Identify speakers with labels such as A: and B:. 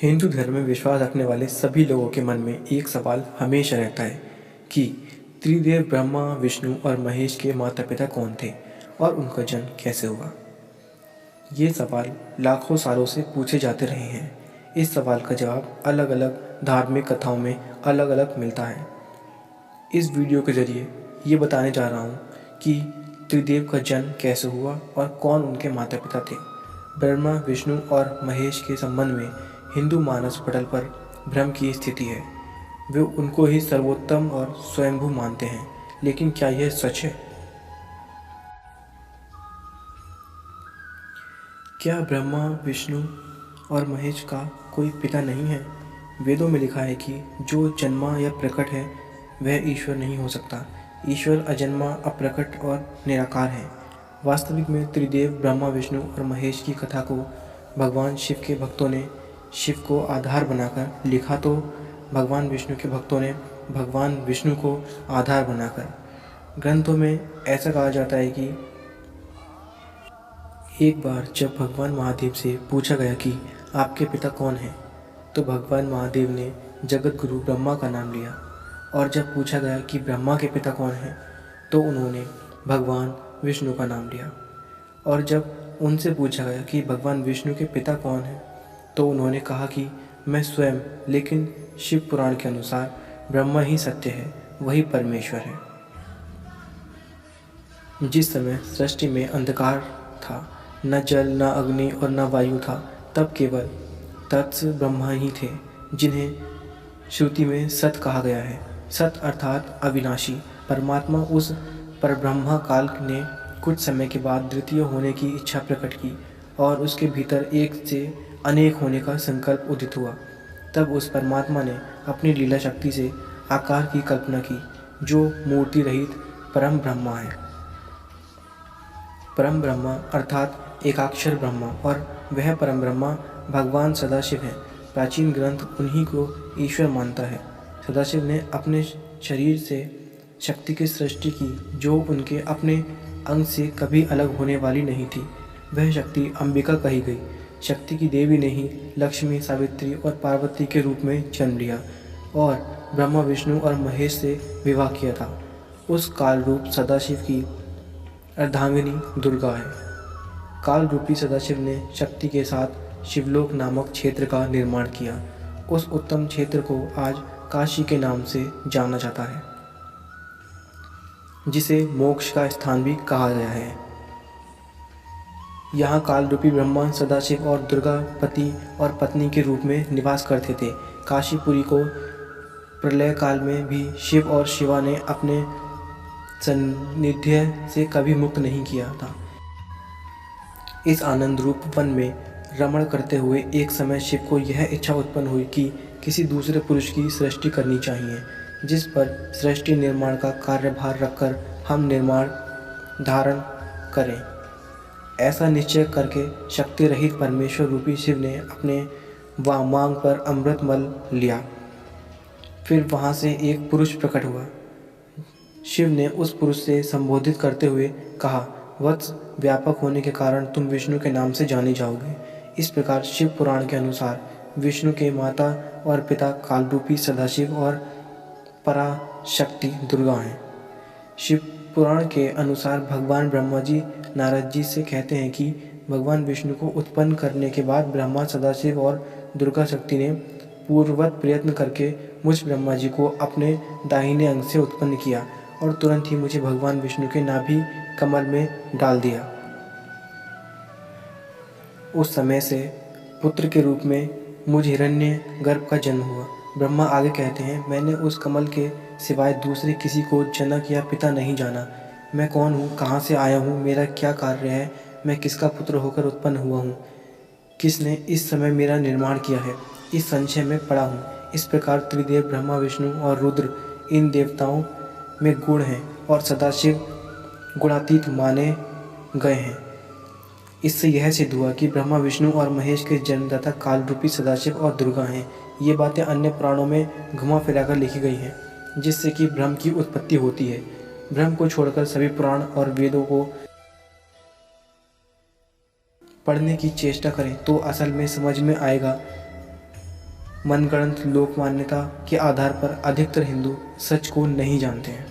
A: हिंदू धर्म में विश्वास रखने वाले सभी लोगों के मन में एक सवाल हमेशा रहता है कि त्रिदेव ब्रह्मा, विष्णु और महेश के माता पिता कौन थे और उनका जन्म कैसे हुआ। ये सवाल लाखों सालों से पूछे जाते रहे हैं। इस सवाल का जवाब अलग अलग धार्मिक कथाओं में अलग अलग मिलता है। इस वीडियो के ज़रिए ये बताने जा रहा हूँ कि त्रिदेव का जन्म कैसे हुआ और कौन उनके माता पिता थे। ब्रह्मा, विष्णु और महेश के संबंध में हिंदू मानस पटल पर भ्रम की स्थिति है। वे उनको ही सर्वोत्तम और स्वयंभू मानते हैं, लेकिन क्या यह सच है? क्या ब्रह्मा, विष्णु और महेश का कोई पिता नहीं है? वेदों में लिखा है कि जो जन्मा या प्रकट है वह ईश्वर नहीं हो सकता। ईश्वर अजन्मा, अप्रकट और निराकार है। वास्तविक में त्रिदेव ब्रह्मा, विष्णु और महेश की कथा को भगवान शिव के भक्तों ने शिव को आधार बनाकर लिखा, तो भगवान विष्णु के भक्तों ने भगवान विष्णु को आधार बनाकर। ग्रंथों में ऐसा कहा जाता है कि एक बार जब भगवान महादेव से पूछा गया कि आपके पिता कौन हैं, तो भगवान महादेव ने जगत गुरु ब्रह्मा का नाम लिया। और जब पूछा गया कि ब्रह्मा के पिता कौन हैं, तो उन्होंने भगवान विष्णु का नाम लिया। और जब उनसे पूछा गया कि भगवान विष्णु के पिता कौन हैं, तो उन्होंने कहा कि मैं स्वयं, लेकिन शिव पुराण के अनुसार ब्रह्मा ही सत्य है, वही परमेश्वर है। जिस समय सृष्टि में अंधकार था, न जल, न अग्नि और न वायु था, तब केवल तत्स ब्रह्मा ही थे, जिन्हें श्रुति में सत कहा गया है। सत अर्थात अविनाशी परमात्मा उस परब्रह्मा काल ने कुछ समय के बाद द्वितीय होने की इच्छा प्रकट की और उसके भीतर एक से अनेक होने का संकल्प उदित हुआ। तब उस परमात्मा ने अपनी लीला शक्ति से आकार की कल्पना की, जो मूर्ति रहित परम ब्रह्मा है। परम ब्रह्मा अर्थात एकाक्षर ब्रह्मा, और वह परम ब्रह्मा भगवान सदाशिव हैं। प्राचीन ग्रंथ उन्हीं को ईश्वर मानता है। सदाशिव ने अपने शरीर से शक्ति की सृष्टि की, जो उनके अपने अंग से कभी अलग होने वाली नहीं थी। वह शक्ति अंबिका कही गई। शक्ति की देवी ने ही लक्ष्मी, सावित्री और पार्वती के रूप में जन्म लिया और ब्रह्मा, विष्णु और महेश से विवाह किया था। उस काल रूप सदाशिव की अर्धांगिनी दुर्गा है। काल रूपी सदाशिव ने शक्ति के साथ शिवलोक नामक क्षेत्र का निर्माण किया। उस उत्तम क्षेत्र को आज काशी के नाम से जाना जाता है, जिसे मोक्ष का स्थान भी कहा गया है। यहाँ काल रूपी ब्रह्मा, सदाशिव और दुर्गा पति और पत्नी के रूप में निवास करते थे। काशीपुरी को प्रलय काल में भी शिव और शिवा ने अपने सान्निध्य से कभी मुक्त नहीं किया था। इस आनंद रूप वन में रमण करते हुए एक समय शिव को यह इच्छा उत्पन्न हुई कि किसी दूसरे पुरुष की सृष्टि करनी चाहिए, जिस पर सृष्टि निर्माण का कार्यभार रखकर हम निर्माण धारण करें। ऐसा निश्चय करके शक्ति रहित परमेश्वर रूपी शिव ने अपने वामांग पर अमृत मल लिया। फिर वहाँ से एक पुरुष प्रकट हुआ। शिव ने उस पुरुष से संबोधित करते हुए कहा, वत्स, व्यापक होने के कारण तुम विष्णु के नाम से जाने जाओगे। इस प्रकार शिव पुराण के अनुसार विष्णु के माता और पिता कालरूपी सदाशिव और पराशक्ति दुर्गा हैं। शिव पुराण के अनुसार भगवान ब्रह्मा जी नारद जी से कहते हैं कि भगवान विष्णु को उत्पन्न करने के बाद ब्रह्मा, सदाशिव और दुर्गा शक्ति ने पूर्ववत प्रयत्न करके मुझ ब्रह्मा जी को अपने दाहिने अंग से उत्पन्न किया और तुरंत ही मुझे भगवान विष्णु के नाभि कमल में डाल दिया। उस समय से पुत्र के रूप में मुझ हिरण्य गर्भ का जन्म हुआ। ब्रह्मा आगे कहते हैं, मैंने उस कमल के सिवाय दूसरे किसी को जनक या पिता नहीं जाना। मैं कौन हूँ, कहाँ से आया हूँ, मेरा क्या कार्य है, मैं किसका पुत्र होकर उत्पन्न हुआ हूँ, किसने इस समय मेरा निर्माण किया है, इस संशय में पड़ा हूँ। इस प्रकार त्रिदेव ब्रह्मा, विष्णु और रुद्र इन देवताओं में गुण हैं और सदाशिव गुणातीत माने गए हैं। इससे यह सिद्ध हुआ कि ब्रह्मा, विष्णु और महेश के जन्मदाता काल रूपी सदाशिव और दुर्गा हैं। ये बातें अन्य पुराणों में घुमा फिराकर लिखी गई हैं, जिससे कि भ्रम की उत्पत्ति होती है। भ्रम को छोड़कर सभी पुराण और वेदों को पढ़ने की चेष्टा करें तो असल में समझ में आएगा मनगढ़ंत लोक मान्यता के आधार पर अधिकतर हिंदू सच को नहीं जानते हैं।